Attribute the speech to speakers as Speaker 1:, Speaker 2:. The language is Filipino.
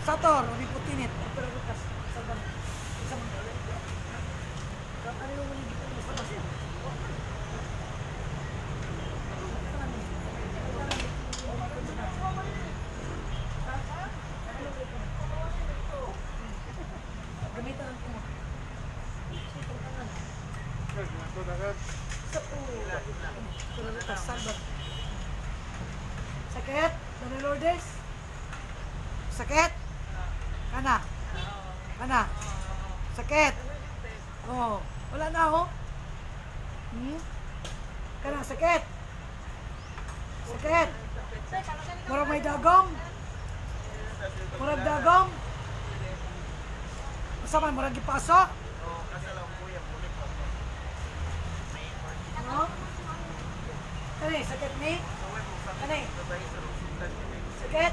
Speaker 1: Sator, uli putinit. Pero bukas, sabar. Isang ano yung uli dito sa basin? Gamitan ang kumo. Sakit? Dani Lourdes? Sakit? Kana? Kana? Sakit? Oh, wala na ako. Kana, sakit? Sakit? Murag may dagong? Murag dagong? Masa man, murag ipasok? No? Kani, sakit ni? Kani? Sakit?